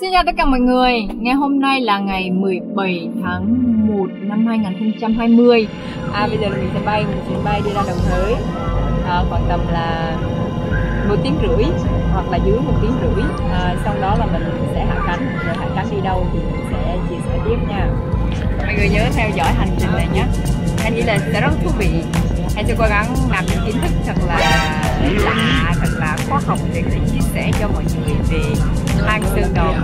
Xin chào tất cả mọi người. Ngày hôm nay là ngày 17 tháng 1 năm 2020. Bây giờ là mình sẽ bay một chuyến bay đi ra Đồng Hới, khoảng tầm là 1 tiếng rưỡi hoặc là dưới 1 tiếng rưỡi. Sau đó là mình sẽ hạ cánh. Rồi hạ cánh đi đâu thì mình sẽ chia sẻ tiếp nha. Mọi người nhớ theo dõi hành trình này nhé. Anh nghĩ là sẽ rất thú vị. Anh sẽ cố gắng làm những kiến thức thật là lạ, thật là khoa học để có thể chia sẻ cho mọi người về hang Sơn Đòn.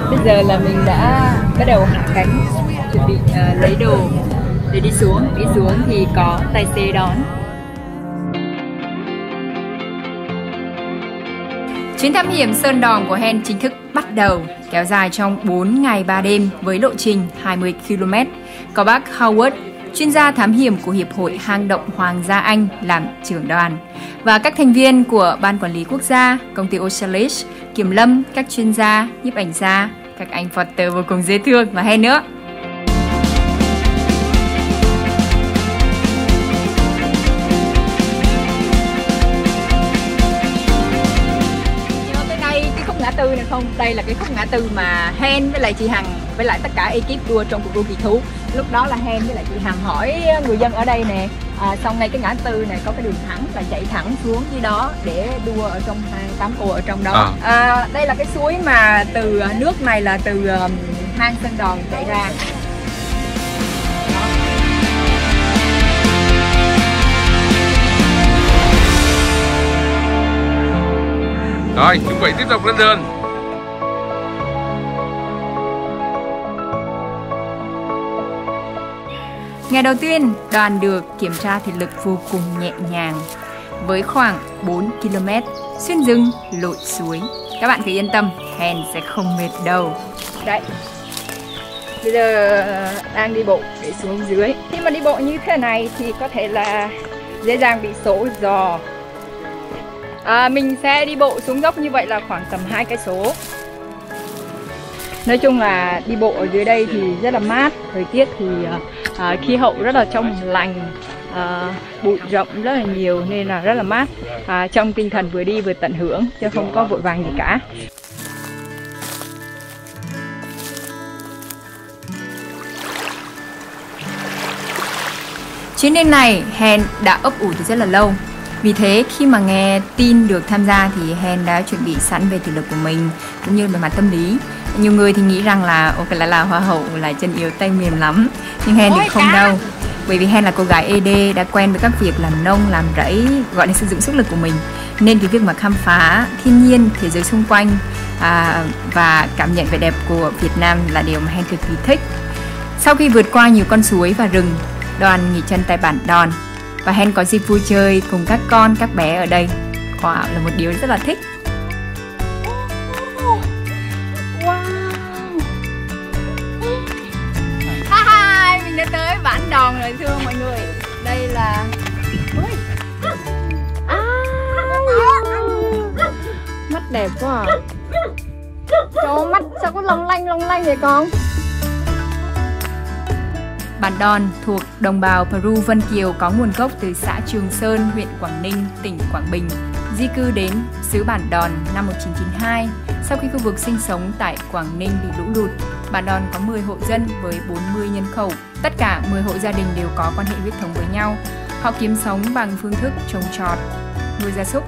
Bây giờ là mình đã bắt đầu hạ cánh, chuẩn bị lấy đồ để đi xuống. Đi xuống thì có tài xế đón. Chuyến thám hiểm Sơn Đòn của Hen chính thức bắt đầu, kéo dài trong 4 ngày 3 đêm với lộ trình 20 km. Có bác Howard, chuyên gia thám hiểm của Hiệp hội Hang động Hoàng gia Anh làm trưởng đoàn, và các thành viên của Ban Quản lý Quốc gia, công ty Ocealis, kiểm lâm, các chuyên gia, nhiếp ảnh gia, các anh Potter vô cùng dễ thương và Hen nữa. Nhớ tới đây cái khúc ngã tư này không? Đây là cái khúc ngã tư mà Hen với lại chị Hằng với lại tất cả ekip đua trong cuộc đua kỳ thú. Lúc đó là Hen với lại chị Hằng hỏi người dân ở đây nè, xong ngay cái ngã tư này có cái đường thẳng là chạy thẳng xuống dưới đó để đua ở trong hang tắm ô ở trong đó. Đây là cái suối mà từ nước này là từ hang Sơn Đòn chạy ra. Rồi, chuẩn bị tiếp tục lên đường. Ngày đầu tiên, đoàn được kiểm tra thể lực vô cùng nhẹ nhàng với khoảng 4 km xuyên rừng lội suối. Các bạn cứ yên tâm, Hen sẽ không mệt đâu. Đấy, bây giờ đang đi bộ để xuống dưới. Khi mà đi bộ như thế này thì có thể là dễ dàng bị sổ giò. Mình sẽ đi bộ xuống dốc như vậy là khoảng tầm 2 cây số. Nói chung là đi bộ ở dưới đây thì rất là mát, thời tiết thì khí hậu rất là trong lành, bụi rậm rất là nhiều nên là rất là mát. Trong tinh thần vừa đi vừa tận hưởng chứ không có vội vàng gì cả. Chuyến đi này Hen đã ấp ủ từ rất là lâu. Vì thế khi mà nghe tin được tham gia thì Hen đã chuẩn bị sẵn về thể lực của mình cũng như về mặt tâm lý. Nhiều người thì nghĩ rằng là ok là hoa hậu là chân yếu tay mềm lắm, nhưng Hen thì không đâu. Bởi vì Hen là cô gái ED đã quen với các việc làm nông, làm rẫy, gọi là sử dụng sức lực của mình. Nên cái việc mà khám phá thiên nhiên, thế giới xung quanh và cảm nhận vẻ đẹp của Việt Nam là điều mà Hen cực kỳ thích. Sau khi vượt qua nhiều con suối và rừng, đoàn nghỉ chân tại bản Đòn và Hen có dịp vui chơi cùng các con, các bé ở đây. Wow, là một điều rất là thích. Mình đã tới bản Đòn rồi thưa mọi người. Đây là mắt đẹp quá à. Trời, mắt sao có long lanh vậy con? Bản Đòn thuộc đồng bào Peru Vân Kiều có nguồn gốc từ xã Trường Sơn, huyện Quảng Ninh, tỉnh Quảng Bình. Di cư đến xứ Bản Đòn năm 1992 sau khi khu vực sinh sống tại Quảng Ninh bị lũ lụt. Bản Đòn có 10 hộ dân với 40 nhân khẩu. Tất cả 10 hộ gia đình đều có quan hệ huyết thống với nhau. Họ kiếm sống bằng phương thức trồng trọt, nuôi gia súc.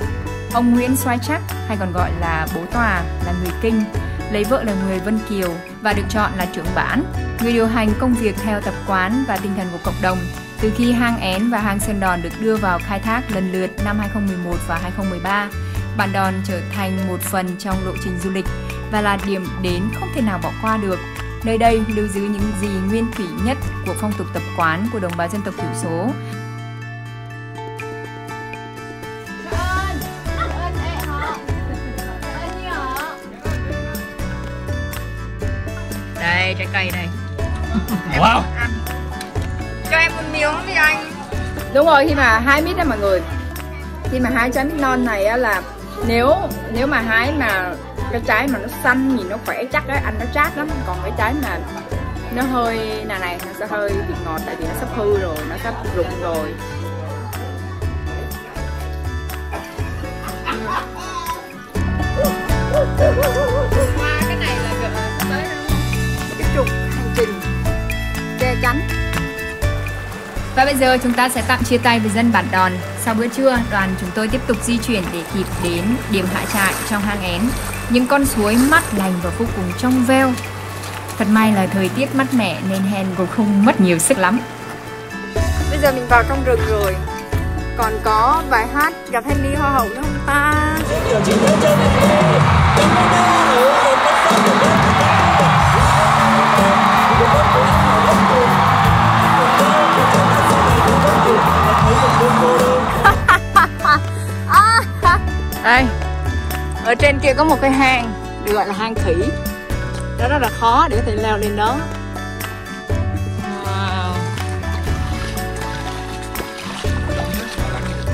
Ông Nguyễn Soái Trắc, hay còn gọi là Bố Tòa, là người Kinh, lấy vợ là người Vân Kiều và được chọn là trưởng bản, người điều hành công việc theo tập quán và tinh thần của cộng đồng. Từ khi hang Én và hang Sơn Đòn được đưa vào khai thác lần lượt năm 2011 và 2013, Bản Đòn trở thành một phần trong lộ trình du lịch và là điểm đến không thể nào bỏ qua được. Nơi đây lưu giữ những gì nguyên thủy nhất của phong tục tập quán của đồng bào dân tộc thiểu số. Đây, trái cây đây. Wow. Cho em một miếng đi anh. Đúng rồi, khi mà hái mít đó mọi người, khi mà hái trái mít non này á, là nếu mà hái mà cái trái mà nó xanh nhìn nó khỏe chắc á, ăn nó chát lắm. Còn cái trái mà nó hơi này nó sẽ hơi bị ngọt, tại vì nó sắp hư rồi, nó sắp rụng rồi. Cái này là tới cái trục hành trình che chắn. Và bây giờ chúng ta sẽ tạm chia tay với dân Bản Đòn. Sau bữa trưa, đoàn chúng tôi tiếp tục di chuyển để kịp đến điểm hạ trại trong hang Én. Những con suối mát lành và vô cùng trong veo. Thật may là thời tiết mát mẻ nên Hen cũng không mất nhiều sức lắm. Bây giờ mình vào trong rừng rồi. Còn có bài hát gặp Henny Hoa hậu nữa không ta? Đây, ở trên kia có một cái hang được gọi là hang khỉ. Đó rất là khó để có thể leo lên đó. Wow.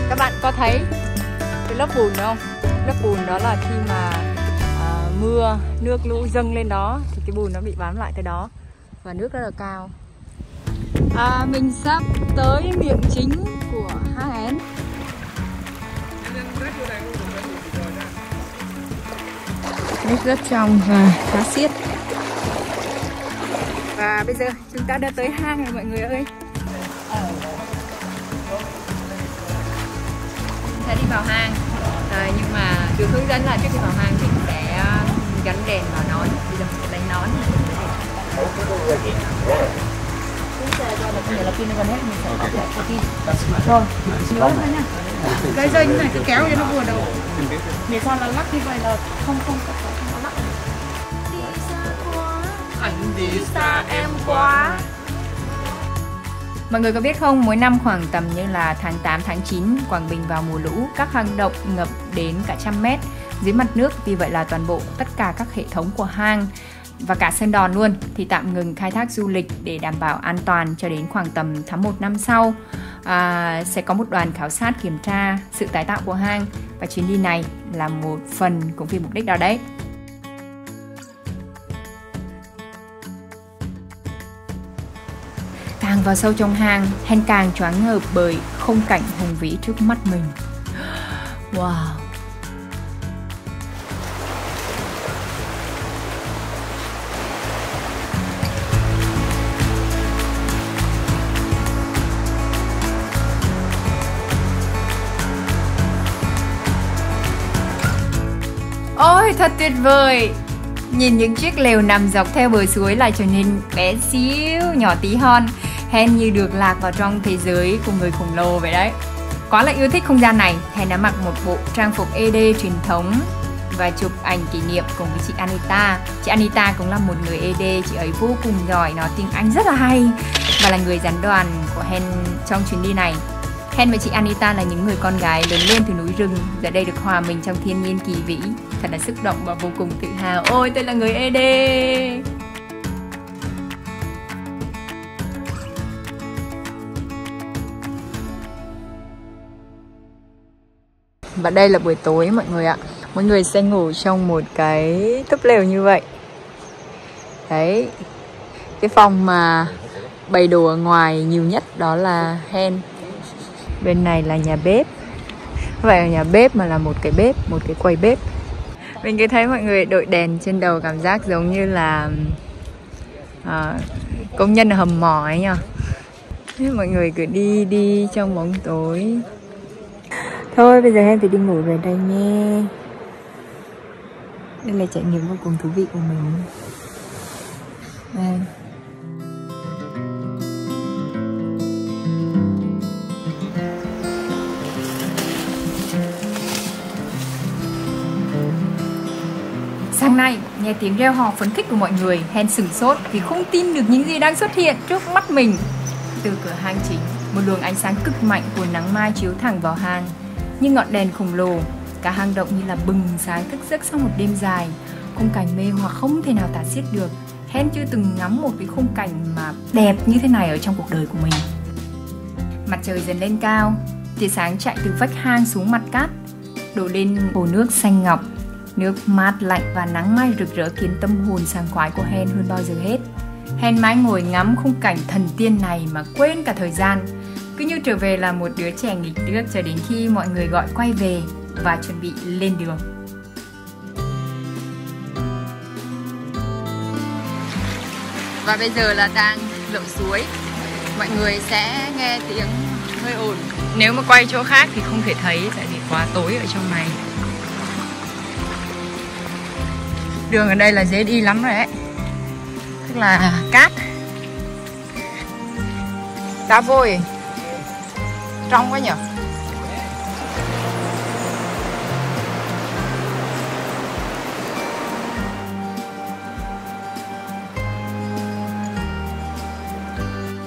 Các bạn có thấy cái lớp bùn không? Lớp bùn đó là khi mà mưa, nước lũ dâng lên đó thì cái bùn nó bị bám lại tới đó. Và nước rất là cao. Mình sắp tới miệng chính của hang Én. Nước rất trong và khá xiết. Và bây giờ chúng ta đã tới hang rồi mọi người ơi. Sẽ đi vào hang. Nhưng mà được hướng dẫn là trước khi vào hang mình sẽ gắn đèn vào nón. Bây giờ mình sẽ đánh nón. Là pin nó gần hết, mình sẽ có thể pin. Rồi, nhớ nữa nha. Cái dây như này cứ kéo cho nó vừa đầu. Để sao là lắc như vậy là không lắc. Anh đi xa em quá. Mọi người có biết không, mỗi năm khoảng tầm như là tháng 8, tháng 9, Quảng Bình vào mùa lũ, các hang động ngập đến cả 100 mét dưới mặt nước. Vì vậy là toàn bộ tất cả các hệ thống của hang và cả Sơn Đòn luôn thì tạm ngừng khai thác du lịch để đảm bảo an toàn cho đến khoảng tầm tháng 1 năm sau. Sẽ có một đoàn khảo sát kiểm tra sự tái tạo của hang và chuyến đi này là một phần cũng vì mục đích đó đấy. Càng vào sâu trong hang, Hen càng choáng ngợp bởi khung cảnh hùng vĩ trước mắt mình. Wow! Ôi thật tuyệt vời! Nhìn những chiếc lều nằm dọc theo bờ suối lại trở nên bé xíu, nhỏ tí hon. Hen như được lạc vào trong thế giới của người khổng lồ vậy đấy. Quá là yêu thích không gian này, Hen đã mặc một bộ trang phục ED truyền thống và chụp ảnh kỷ niệm cùng với chị Anita. Chị Anita cũng là một người ED, chị ấy vô cùng giỏi, nói tiếng Anh rất là hay và là người dẫn đoàn của Hen trong chuyến đi này. Hen và chị Anita là những người con gái lớn lên từ núi rừng, giờ đây được hòa mình trong thiên nhiên kỳ vĩ. Thật là xúc động và vô cùng tự hào. Ôi, tôi là người ED. Và đây là buổi tối mọi người ạ. Mọi người sẽ ngủ trong một cái túp lều như vậy. Đấy. Cái phòng mà bày đồ ở ngoài nhiều nhất đó là Hen. Bên này là nhà bếp. Không phải là nhà bếp mà là một cái bếp, một cái quầy bếp. Mình cứ thấy mọi người đội đèn trên đầu cảm giác giống như là công nhân ở hầm mỏ ấy nhỉ. Mọi người cứ đi trong bóng tối. Thôi bây giờ em phải đi ngủ về đây nhé. Đây là trải nghiệm vô cùng thú vị của mình. Đây. đường này, nghe tiếng reo hò phấn khích của mọi người, Hen sửng sốt vì không tin được những gì đang xuất hiện trước mắt mình. Từ cửa hang chính, một luồng ánh sáng cực mạnh của nắng mai chiếu thẳng vào hang. Như ngọn đèn khổng lồ, cả hang động như là bừng sáng thức giấc sau một đêm dài. Khung cảnh mê hoặc không thể nào tả xiết được. Hen chưa từng ngắm một cái khung cảnh mà đẹp như thế này ở trong cuộc đời của mình. Mặt trời dần lên cao, tia sáng chạy từ vách hang xuống mặt cát, đổ lên hồ nước xanh ngọc. Nước mát lạnh và nắng mai rực rỡ khiến tâm hồn sảng khoái của Hen hơn bao giờ hết. Hen mãi ngồi ngắm khung cảnh thần tiên này mà quên cả thời gian, cứ như trở về là một đứa trẻ nghịch nước cho đến khi mọi người gọi quay về và chuẩn bị lên đường. Và bây giờ là đang lội suối. Mọi người sẽ nghe tiếng hơi ồn. Nếu mà quay chỗ khác thì không thể thấy tại vì quá tối ở trong này. Đường ở đây là dễ đi lắm rồi đấy. Tức là cát, đá vôi, trong quá nhỉ.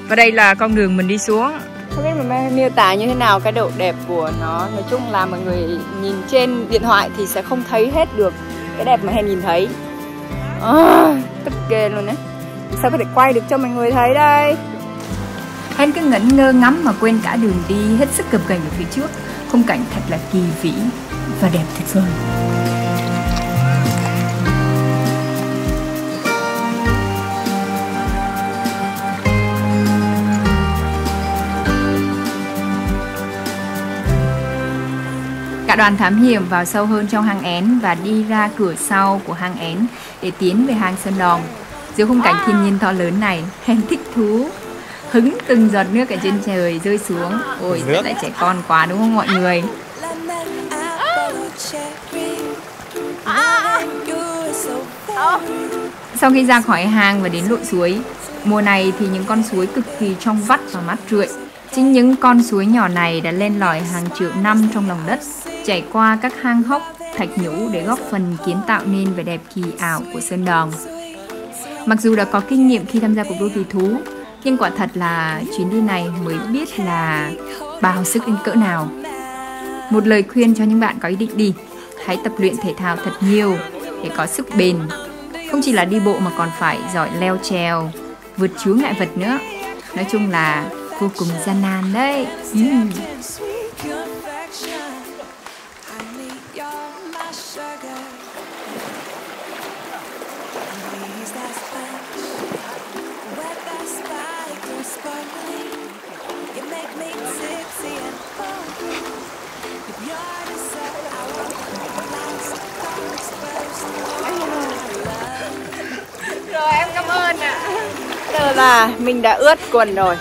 Và đây là con đường mình đi xuống. Không biết mà miêu tả như thế nào cái độ đẹp của nó. Nói chung là mọi người nhìn trên điện thoại thì sẽ không thấy hết được cái đẹp mà Hen nhìn thấy. Tức ghê luôn đấy. Sao có thể quay được cho mọi người thấy đây. Hen cứ ngẩn ngơ ngắm mà quên cả đường đi hết sức gập ghềnh ở phía trước. Khung cảnh thật là kỳ vĩ và đẹp tuyệt vời. Cả đoàn thám hiểm vào sâu hơn trong hang én và đi ra cửa sau của hang én để tiến về hang Sơn Đòn. Giữa khung cảnh thiên nhiên to lớn này, Hen thích thú, hứng từng giọt nước ở trên trời rơi xuống. Ôi, rất là trẻ con quá đúng không mọi người? Sau khi ra khỏi hang và đến lội suối, mùa này thì những con suối cực kỳ trong vắt và mát rượi. Chính những con suối nhỏ này đã len lỏi hàng triệu năm trong lòng đất, chảy qua các hang hốc, thạch nhũ để góp phần kiến tạo nên vẻ đẹp kỳ ảo của Sơn Đòn. Mặc dù đã có kinh nghiệm khi tham gia cuộc đua kỳ thú, nhưng quả thật là chuyến đi này mới biết là bao sức đến cỡ nào. Một lời khuyên cho những bạn có ý định đi: hãy tập luyện thể thao thật nhiều để có sức bền. Không chỉ là đi bộ mà còn phải giỏi leo trèo, vượt chướng ngại vật nữa. Nói chung là vô cùng gian nan đấy. Rồi em cảm ơn ạ. Giờ là mình đã ướt quần rồi.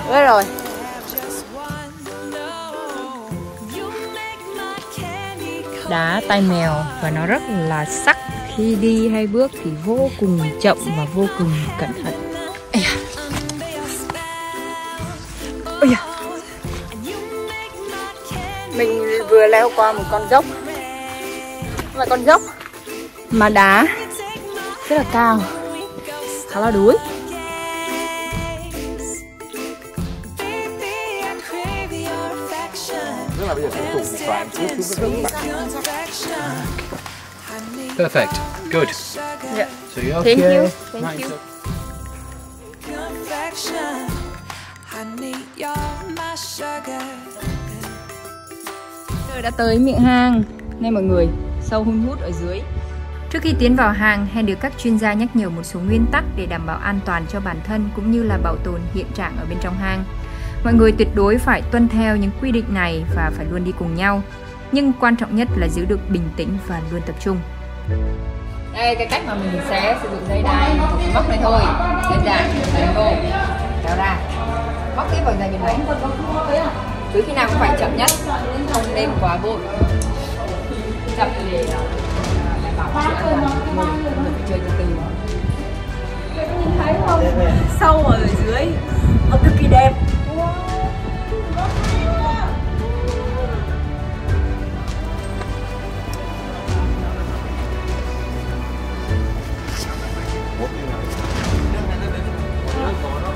Ướt rồi. Đá tai mèo và nó rất là sắc. Khi đi hay bước thì vô cùng chậm và vô cùng cẩn thận. Ôi da. Mình vừa leo qua một con dốc. Và con dốc mà đá rất là cao, khá là đuối. Tức là bây giờ sẽ tụt một đoạn xuống cái Perfect. Good. Yeah. So you're okay. Thank you. Thank you. Giờ đã tới miệng hang. Nghe mọi người, sâu hun hút ở dưới. Trước khi tiến vào hang, Hen được các chuyên gia nhắc nhở một số nguyên tắc để đảm bảo an toàn cho bản thân cũng như là bảo tồn hiện trạng ở bên trong hang. Mọi người tuyệt đối phải tuân theo những quy định này và phải luôn đi cùng nhau. Nhưng quan trọng nhất là giữ được bình tĩnh và luôn tập trung. Đây, cái cách mà mình sẽ sử dụng dây đai móc này thôi. Đơn giản, lấy ngô, kéo ra, móc tiếp vào dây bên đấy. Cứ khi nào cũng phải chậm nhất, không nên quá vội. Chậm để đảm bảo sự an toàn. Mình phải chơi từ từ. Nhìn thấy không? Sâu ở dưới, nó cực kỳ đẹp.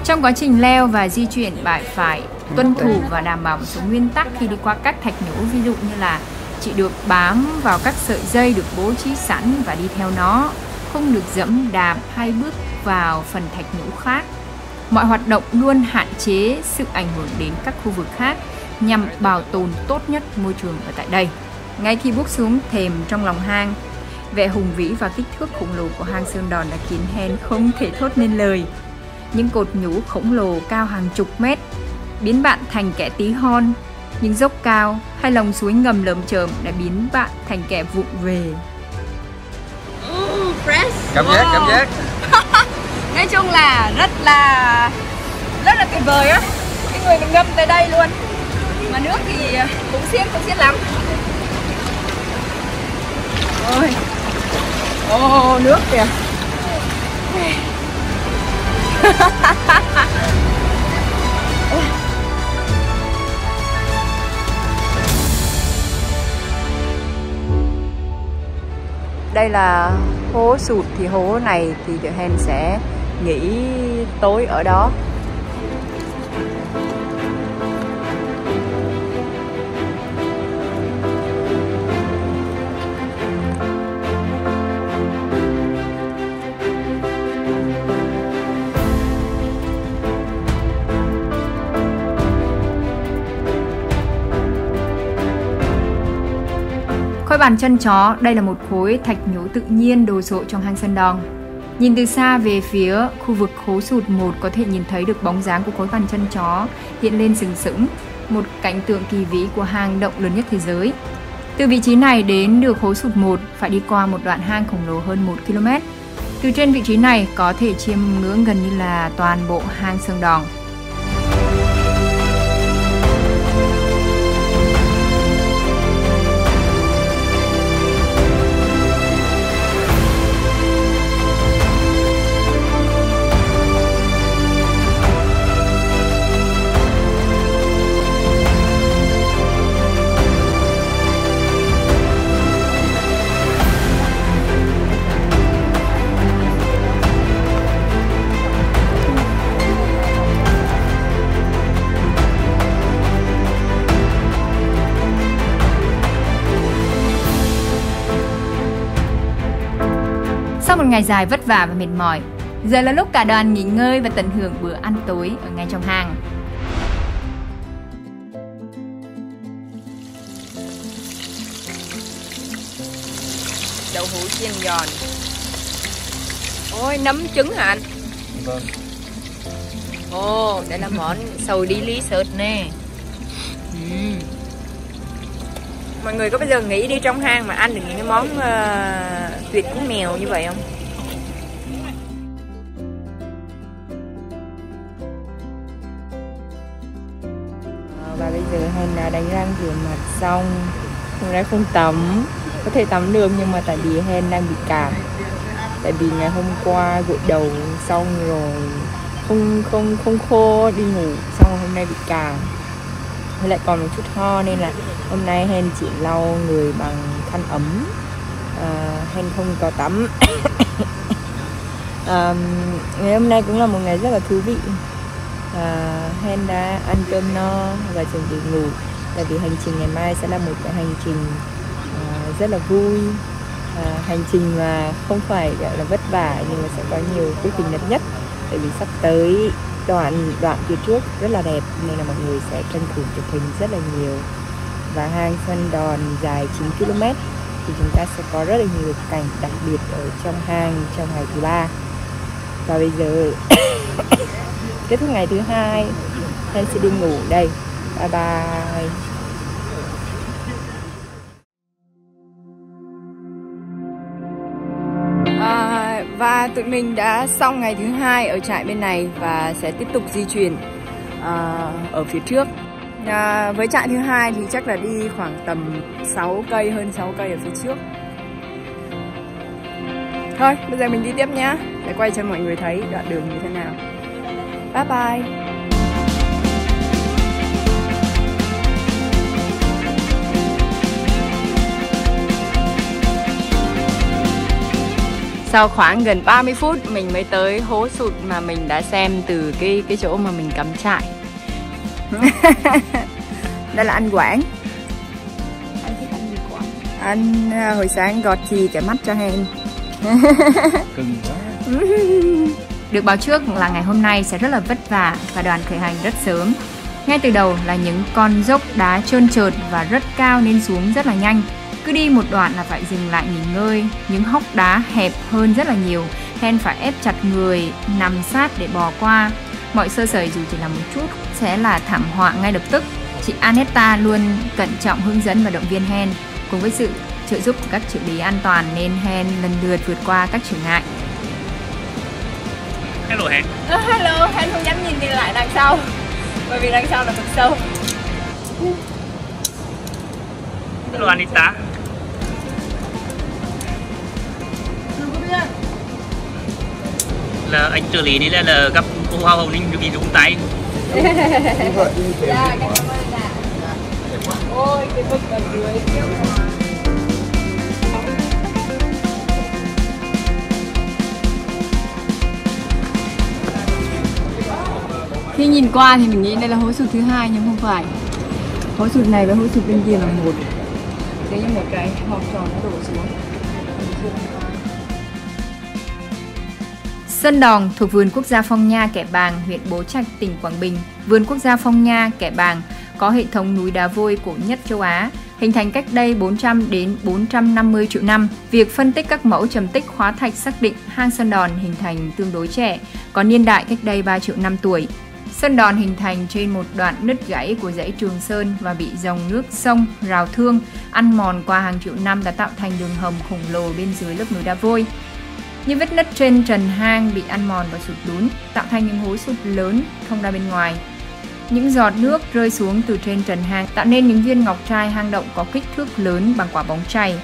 Trong quá trình leo và di chuyển, bạn phải tuân thủ và đảm bảo một số nguyên tắc khi đi qua các thạch nhũ. Ví dụ như là chỉ được bám vào các sợi dây được bố trí sẵn và đi theo nó, không được dẫm đạp hay bước vào phần thạch nhũ khác. Mọi hoạt động luôn hạn chế sự ảnh hưởng đến các khu vực khác nhằm bảo tồn tốt nhất môi trường ở tại đây. Ngay khi bước xuống thềm trong lòng hang, vẻ hùng vĩ và kích thước khổng lồ của hang Sơn Đòn đã khiến Hen không thể thốt nên lời. Những cột nhũ khổng lồ cao hàng chục mét biến bạn thành kẻ tí hon, những dốc cao hay lòng suối ngầm lởm chởm đã biến bạn thành kẻ vụng về. Cảm giác. Nói chung là rất là tuyệt vời á. Cái người mình ngâm tới đây luôn. Mà nước thì cũng xiết lắm. Ôi, nước kìa. Đây là hố sụt, thì hố này thì tụi Hen sẽ nghỉ tối ở đó. Khối bàn chân chó, đây là một khối thạch nhũ tự nhiên đồ sộ trong hang Sơn Đòn. Nhìn từ xa về phía khu vực hố sụt 1 có thể nhìn thấy được bóng dáng của khối bàn chân chó hiện lên sừng sững, một cảnh tượng kỳ vĩ của hang động lớn nhất thế giới. Từ vị trí này đến được hố sụt 1 phải đi qua một đoạn hang khổng lồ hơn 1 km. Từ trên vị trí này có thể chiêm ngưỡng gần như là toàn bộ hang Sơn Đòn. Sau một ngày dài vất vả và mệt mỏi, giờ là lúc cả đoàn nghỉ ngơi và tận hưởng bữa ăn tối ở ngay trong hang. Đậu hũ chiên giòn. Ôi, nấm trứng hả anh? Vâng. Ồ, đây là món sầu đi lý sợt nè. Mọi người có bao giờ nghĩ đi trong hang mà ăn được những cái món tuyệt cú mèo như vậy không? Và bây giờ Hen đã đánh răng rửa mặt xong. Hôm nay không tắm, có thể tắm được nhưng mà tại vì Hen đang bị cảm. Tại vì ngày hôm qua gội đầu xong rồi không khô đi ngủ, xong rồi hôm nay bị cảm. Với lại còn một chút ho nên là hôm nay Hen chỉ lau người bằng khăn ấm. Hen không có tắm. Ngày hôm nay cũng là một ngày rất là thú vị. Hen đã ăn cơm no và chuẩn bị ngủ. Tại vì hành trình ngày mai sẽ là một cái hành trình rất là vui. Hành trình mà không phải gọi là vất vả nhưng mà sẽ có nhiều cái hình đẹp nhất. Tại vì sắp tới đoạn phía trước rất là đẹp nên là mọi người sẽ tranh thủ chụp hình rất là nhiều. Và hang Sơn Đòn dài 9 km thì chúng ta sẽ có rất là nhiều cảnh đặc biệt ở trong hang trong ngày thứ 3. Và bây giờ kết thúc ngày thứ 2, Hen sẽ đi ngủ đây. Bye bye. Và tụi mình đã xong ngày thứ 2 ở trại bên này và sẽ tiếp tục di chuyển ở phía trước. Với trại thứ 2 thì chắc là đi khoảng tầm 6 cây, hơn 6 cây ở phía trước. Thôi, bây giờ mình đi tiếp nhá, để quay cho mọi người thấy đoạn đường như thế nào. Bye bye. Sau khoảng gần 30 phút mình mới tới hố sụt mà mình đã xem từ cái chỗ mà mình cắm trại. Đây là anh Quảng. Anh thích ăn gì Quảng? Anh hồi sáng gọt chì cái mắt cho Hen. Cưng quá. Được báo trước là ngày hôm nay sẽ rất là vất vả và đoàn khởi hành rất sớm. Ngay từ đầu là những con dốc đá trơn trượt và rất cao nên xuống rất là nhanh. Cứ đi một đoạn là phải dừng lại nghỉ ngơi, những hốc đá hẹp hơn rất là nhiều. Hen phải ép chặt người, nằm sát để bò qua. Mọi sơ sẩy dù chỉ là một chút sẽ là thảm họa ngay lập tức. Chị Aneta luôn cẩn trọng hướng dẫn và động viên Hen. Cùng với sự trợ giúp của các trợ lý an toàn nên Hen lần lượt vượt qua các trở ngại. Hello Hen. Hello, Hen không dám nhìn lại đằng sau bởi vì đằng sau là vực sâu. Hello Anita. Là anh trợ lý này là gặp cô Hoa Hồng Ninh bị rụng tay. Dạ, cảm ơn ạ. Ôi, cái vực ở dưới. Khi nhìn qua thì mình nghĩ đây là hố sụt thứ hai nhưng không phải. Hố sụt này với hố sụt bên kia là một. Đấy như một cái hộp tròn nó đổ xuống. Sơn Đòn thuộc Vườn Quốc gia Phong Nha Kẻ Bàng, huyện Bố Trạch, tỉnh Quảng Bình. Vườn Quốc gia Phong Nha Kẻ Bàng có hệ thống núi đá vôi cổ nhất châu Á, hình thành cách đây 400 đến 450 triệu năm. Việc phân tích các mẫu trầm tích hóa thạch xác định hang Sơn Đòn hình thành tương đối trẻ, có niên đại cách đây 3 triệu năm tuổi. Sơn Đòn hình thành trên một đoạn nứt gãy của dãy Trường Sơn và bị dòng nước sông Rào Thương ăn mòn qua hàng triệu năm đã tạo thành đường hầm khổng lồ bên dưới lớp núi đá vôi. Những vết nứt trên trần hang bị ăn mòn và sụt lún, tạo thành những hố sụt lớn thông ra bên ngoài. Những giọt nước rơi xuống từ trên trần hang tạo nên những viên ngọc trai hang động có kích thước lớn bằng quả bóng chày.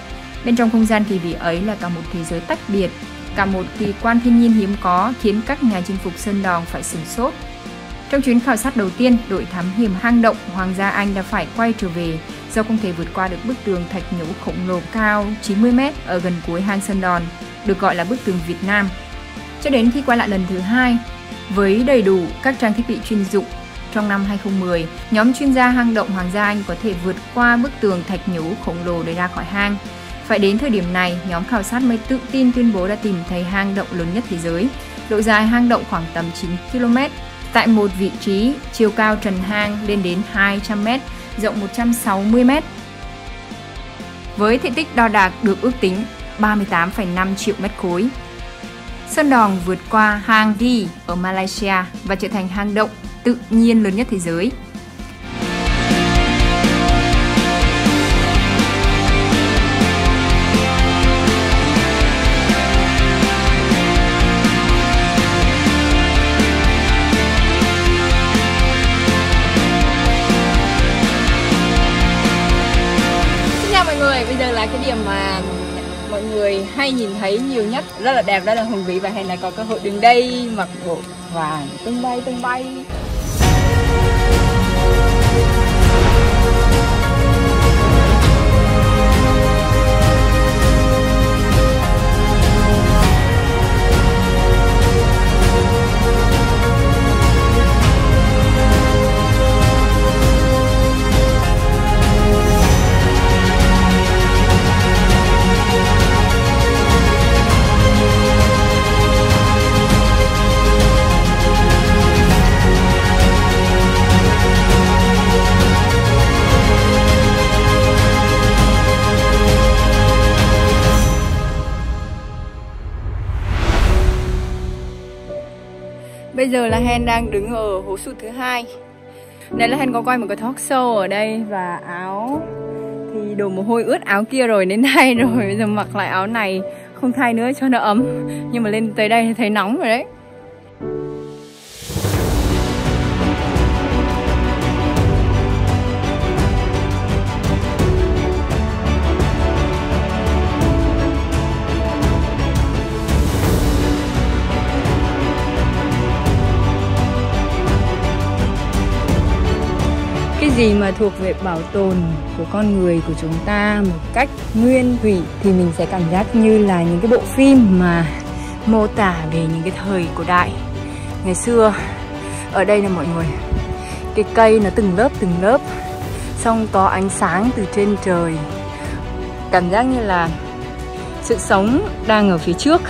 Bên trong không gian kỳ bí ấy là cả một thế giới tách biệt, cả một kỳ quan thiên nhiên hiếm có khiến các nhà chinh phục Sơn Đòn phải sửng sốt. Trong chuyến khảo sát đầu tiên, đội thám hiểm hang động Hoàng gia Anh đã phải quay trở về do không thể vượt qua được bức tường thạch nhũ khổng lồ cao 90 m ở gần cuối hang Sơn Đòn, được gọi là bức tường Việt Nam. Cho đến khi quay lại lần thứ hai, với đầy đủ các trang thiết bị chuyên dụng, trong năm 2010, nhóm chuyên gia hang động Hoàng gia Anh có thể vượt qua bức tường thạch nhũ khổng lồ để ra khỏi hang. Phải đến thời điểm này, nhóm khảo sát mới tự tin tuyên bố đã tìm thấy hang động lớn nhất thế giới. Độ dài hang động khoảng tầm 9 km. Tại một vị trí, chiều cao trần hang lên đến 200 m, rộng 160 m. Với diện tích đo đạc được ước tính 38,5 triệu mét khối. Sơn Đòn vượt qua hang Di ở Malaysia và trở thành hang động tự nhiên lớn nhất thế giới. Bây giờ là cái điểm mà mọi người hay nhìn thấy nhiều nhất, rất là đẹp, rất là hùng vĩ và hẹn lại có cơ hội đứng đây mặc bộ vàng tung bay tung bay. Bây giờ là Hen đang đứng ở hố sụt thứ hai. Đây là Hen có quay một cái talk show ở đây và áo thì đổ mồ hôi ướt áo kia rồi đến đây rồi. Bây giờ mặc lại áo này không thay nữa cho nó ấm. Nhưng mà lên tới đây thấy nóng rồi đấy. Cái gì mà thuộc về bảo tồn của con người của chúng ta một cách nguyên thủy thì mình sẽ cảm giác như là những cái bộ phim mà mô tả về những cái thời cổ đại. Ngày xưa ở đây là mọi người, cái cây nó từng lớp, xong có ánh sáng từ trên trời, cảm giác như là sự sống đang ở phía trước.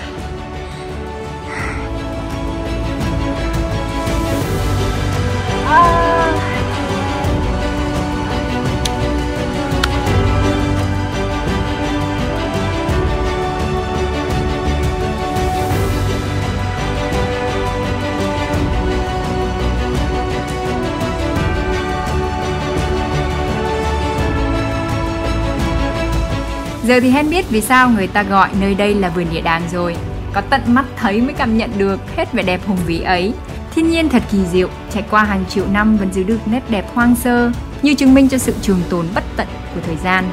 Giờ thì Hen biết vì sao người ta gọi nơi đây là vườn địa đàng rồi. Có tận mắt thấy mới cảm nhận được hết vẻ đẹp hùng vĩ ấy. Thiên nhiên thật kỳ diệu, trải qua hàng triệu năm vẫn giữ được nét đẹp hoang sơ, như chứng minh cho sự trường tồn bất tận của thời gian.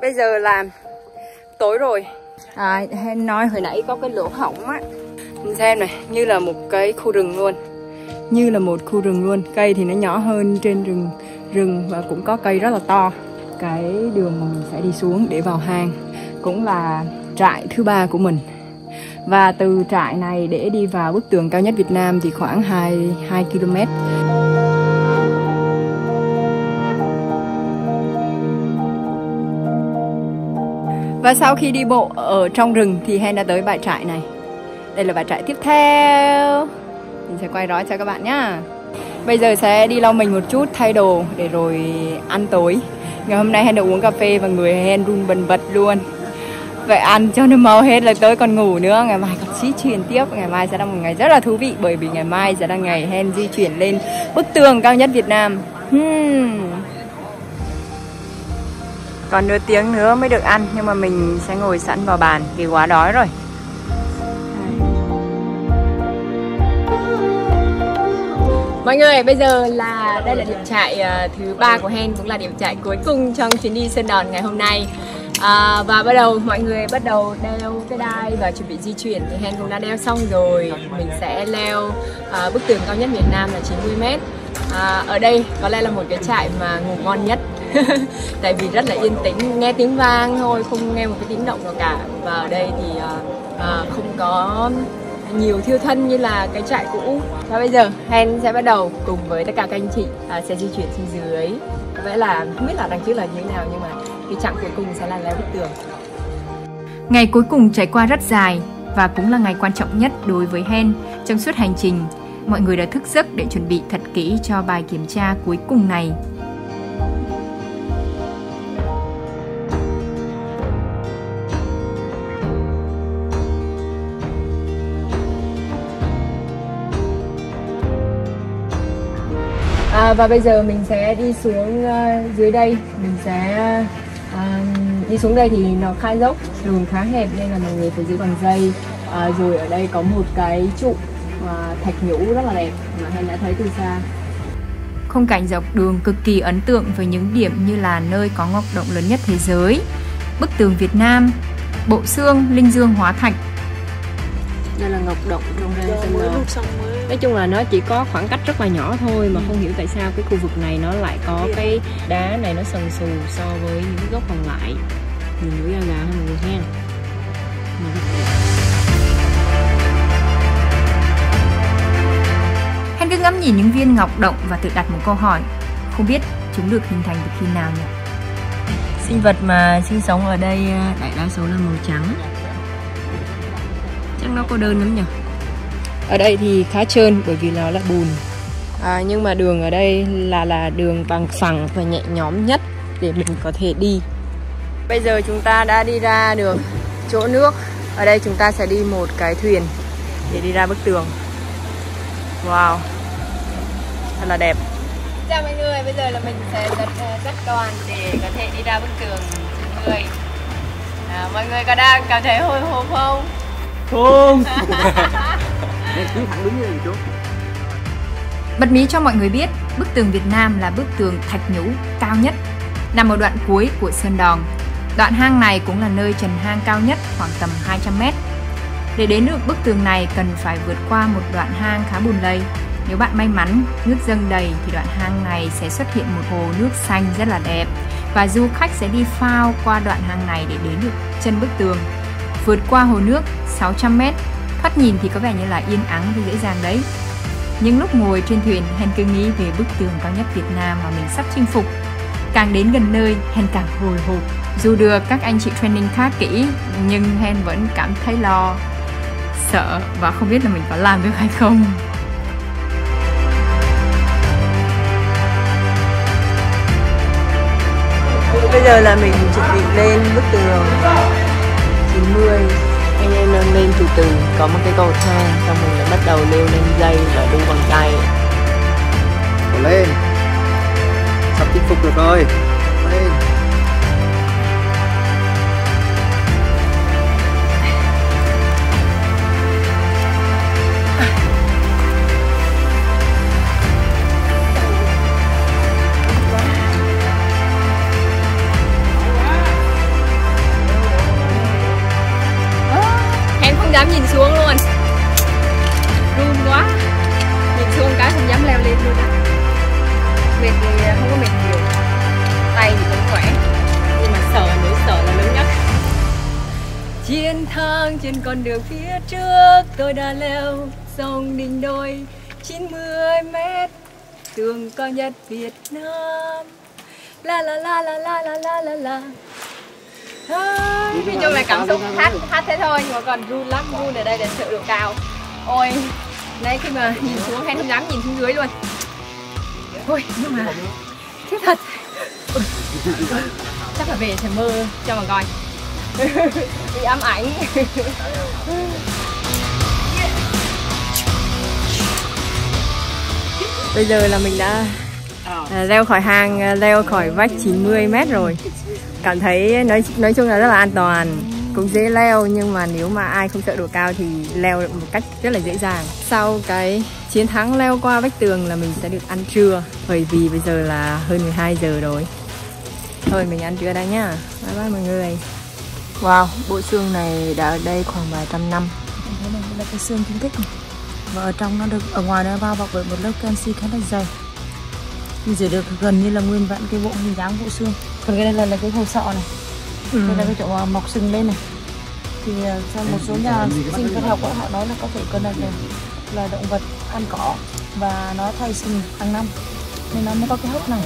Bây giờ là tối rồi. Hen nói hồi nãy có cái lỗ hổng á. Mình xem này, như là một cái khu rừng luôn. Như là một khu rừng luôn. Cây thì nó nhỏ hơn trên rừng và cũng có cây rất là to. Cái đường mà mình sẽ đi xuống để vào hang cũng là trại thứ 3 của mình. Và từ trại này để đi vào bức tường cao nhất Việt Nam thì khoảng 2 km. Và sau khi đi bộ ở trong rừng thì Hen đã tới bãi trại này. Đây là bãi trại tiếp theo. Mình sẽ quay đó cho các bạn nhá. Bây giờ sẽ đi lau mình một chút, thay đồ để rồi ăn tối. Ngày hôm nay Hen được uống cà phê và người Hen run bần bật luôn. Vậy ăn cho nó mau hết là tới còn ngủ nữa. Ngày mai còn di chuyển tiếp. Ngày mai sẽ là một ngày rất là thú vị, bởi vì ngày mai sẽ là ngày Hen di chuyển lên bức tường cao nhất Việt Nam. Còn nửa tiếng nữa mới được ăn, nhưng mà mình sẽ ngồi sẵn vào bàn vì quá đói rồi. Mọi người, bây giờ là đây là điểm trại thứ 3 của Hen, cũng là điểm trại cuối cùng trong chuyến đi Sơn Đòn ngày hôm nay. Và mọi người bắt đầu đeo cái đai và chuẩn bị di chuyển. Thì Hen cũng đã đeo xong rồi. Mình sẽ leo bức tường cao nhất Việt Nam là 90 m. Ở đây có lẽ là một cái trại mà ngủ ngon nhất. Tại vì rất là yên tĩnh, nghe tiếng vang thôi, không nghe một cái tiếng động nào cả. Và ở đây thì không có nhiều thiêu thân như là cái trại cũ. Và bây giờ Hen sẽ bắt đầu cùng với tất cả các anh chị sẽ di chuyển xuống dưới. Vậy là không biết là đằng trước là như thế nào, nhưng mà cái chặng cuối cùng sẽ là leo bức tường. Ngày cuối cùng trải qua rất dài và cũng là ngày quan trọng nhất đối với Hen trong suốt hành trình. Mọi người đã thức giấc để chuẩn bị thật kỹ cho bài kiểm tra cuối cùng này. Và bây giờ mình sẽ đi xuống dưới đây. Mình sẽ đi xuống đây thì nó khá dốc, đường khá hẹp nên là mọi người phải giữ bằng dây. Rồi ở đây có một cái trụ thạch nhũ rất là đẹp mà Hen đã thấy từ xa. Khung cảnh dọc đường cực kỳ ấn tượng với những điểm như là nơi có ngọc động lớn nhất thế giới, bức tường Việt Nam, bộ xương Linh Dương hóa thạch. Đây là ngọc động trong hang Sơn Đòn. Nói chung là nó chỉ có khoảng cách rất là nhỏ thôi, mà không hiểu tại sao cái khu vực này nó lại có cái đá này nó sần sù so với những cái gốc còn lại. Nhìn nổi da gà hơn mọi người hen. Hen cứ ngắm nhìn những viên ngọc động và tự đặt một câu hỏi, không biết chúng được hình thành từ khi nào nhỉ? Sinh vật mà sinh sống ở đây đại đa số là màu trắng. Chắc nó có đơn lắm nhỉ? Ở đây thì khá trơn bởi vì nó là bùn. Nhưng mà đường ở đây là đường bằng phẳng và nhẹ nhõm nhất để mình có thể đi. Bây giờ chúng ta đã đi ra được chỗ nước. Ở đây chúng ta sẽ đi một cái thuyền để đi ra bức tường. Wow, thật là đẹp. Chào mọi người, bây giờ là mình sẽ dắt đoàn để có thể đi ra bức tường 90. Mọi người có đang cảm thấy hồi hộp không? Không. Cứ thẳng đứng như này chú. Bật mí cho mọi người biết, bức tường Việt Nam là bức tường thạch nhũ cao nhất. nằm ở đoạn cuối của Sơn Đòn. Đoạn hang này cũng là nơi trần hang cao nhất, khoảng tầm 200 m. Để đến được bức tường này cần phải vượt qua một đoạn hang khá bùn lầy. Nếu bạn may mắn, nước dâng đầy thì đoạn hang này sẽ xuất hiện một hồ nước xanh rất là đẹp. Và du khách sẽ đi phao qua đoạn hang này để đến được chân bức tường. Vượt qua hồ nước 600 m, thoạt nhìn thì có vẻ như là yên ắng và dễ dàng đấy. Nhưng lúc ngồi trên thuyền, Hen cứ nghĩ về bức tường cao nhất Việt Nam mà mình sắp chinh phục. Càng đến gần nơi, Hen càng hồi hộp. Dù được các anh chị training khá kỹ, nhưng Hen vẫn cảm thấy lo, sợ và không biết là mình có làm được hay không. Bây giờ là mình chuẩn bị lên bức tường 90. Anh em lên từ từ, có một cái cầu thang, xong mình lại bắt đầu leo lên dây và đu bằng tay. Lên, sắp chinh phục được rồi. Lên. Không dám nhìn xuống luôn, run quá, nhìn xuống cái không dám leo lên luôn á. Mệt thì không có mệt nhiều, tay thì vẫn khỏe, nhưng mà sợ, nỗi sợ là lớn nhất. Chiến thắng trên con đường phía trước, tôi đã leo sông đỉnh đồi 90 m, tường cao nhất Việt Nam. La la la la la la la la la. Nói chung là cảm xúc hát thế thôi, nhưng mà còn run lắm, run ở đây là sợ độ cao. Ôi, đây khi mà nhìn xuống Hen không dám nhìn xuống dưới luôn. Ôi, nhưng mà thiết thật. Chắc là về thầy mơ cho mà coi. Bị ám ảnh. Bây giờ là mình đã leo khỏi hang, leo khỏi vách 90 m rồi. Cảm thấy nói chung là rất là an toàn, cũng dễ leo, nhưng mà nếu mà ai không sợ độ cao thì leo được một cách rất là dễ dàng. Sau cái chiến thắng leo qua vách tường là mình sẽ được ăn trưa, bởi vì bây giờ là hơn 12 giờ rồi. Thôi mình ăn trưa đây nhá. Bye bye mọi người. Wow, bộ xương này đã ở đây khoảng vài trăm năm. Thế này là cái xương chính thức này. Và ở trong nó được, ở ngoài nó bao bọc bởi một lớp canxi khá là dày. Mình giữ được gần như là nguyên vẹn cái bộ hình dáng bộ xương. Còn cái này là cái hộp sọ này. Đây là cái chỗ mọc sừng lên này. Thì trong một số nhà sinh vật học họ nói là có thể con này là động vật ăn cỏ và nó thay sừng hàng năm, nên nó mới có cái hốc này.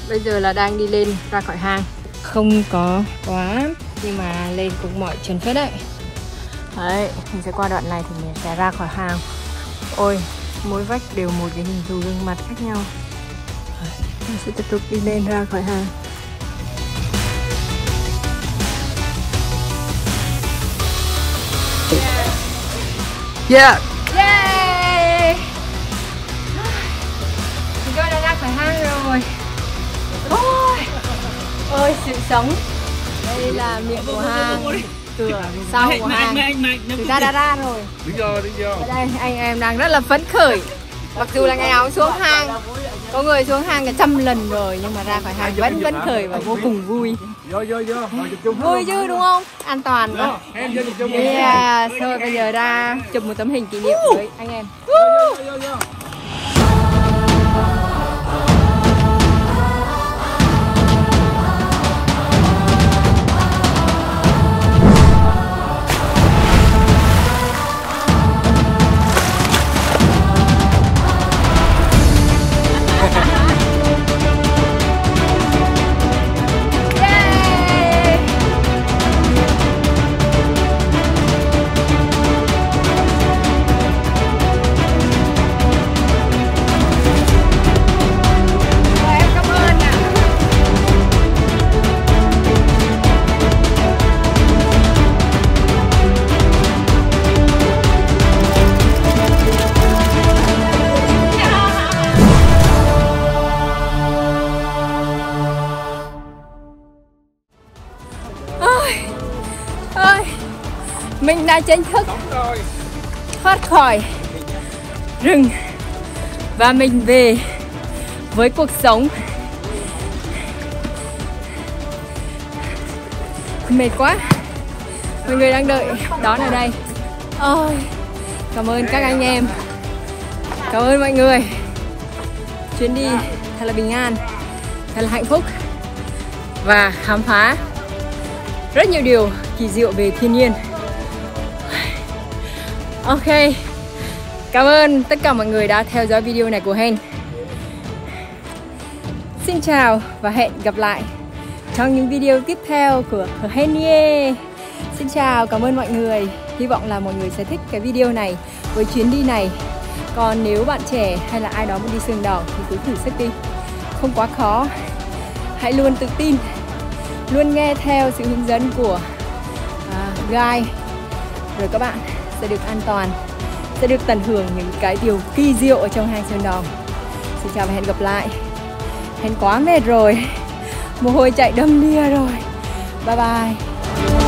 Bây giờ là đang đi lên ra khỏi hang. Không có quá, nhưng mà lên cũng mỏi chân phết đấy. Đấy, mình sẽ qua đoạn này thì mình sẽ ra khỏi hang. Ôi, mỗi vách đều một cái hình thù gương mặt khác nhau. Mình sẽ tiếp tục đi lên ra khỏi hang. Yeah. Yeah! Chúng tôi đã ra khỏi hang rồi. Ôi, sự sống. Đây là miệng của hang, cửa sau của hang. Chúng ta đã ra rồi. Đứng vô. Ở đây anh em đang rất là phấn khởi. Mặc dù là ngày nào cũng xuống hang, có người xuống hang cả 100 lần rồi, nhưng mà ra khỏi hang vẫn phấn khởi và vô cùng vui. Vui chứ đúng không? An toàn đó. Yeah, thôi bây giờ ra chụp một tấm hình kỷ niệm với anh em. Mình đã chính thức thoát khỏi rừng và mình về với cuộc sống Mệt quá. Mọi người đang đợi đón ở đây. Ôi, cảm ơn các anh em. Cảm ơn mọi người. Chuyến đi thật là bình an, thật là hạnh phúc và khám phá rất nhiều điều kỳ diệu về thiên nhiên. Ok, cảm ơn tất cả mọi người đã theo dõi video này của Hen. Xin chào và hẹn gặp lại trong những video tiếp theo của Henie. Xin chào, cảm ơn mọi người. Hy vọng là mọi người sẽ thích cái video này với chuyến đi này. Còn nếu bạn trẻ hay là ai đó muốn đi sườn đỏ thì cứ thử sức đi. Không quá khó. Hãy luôn tự tin, luôn nghe theo sự hướng dẫn của guide. Rồi các bạn sẽ được an toàn, sẽ được tận hưởng những cái điều kỳ diệu ở trong hang Sơn Đòn. Xin chào và hẹn gặp lại. Hen quá mệt rồi, mồ hôi chạy đầm đìa rồi. Bye bye.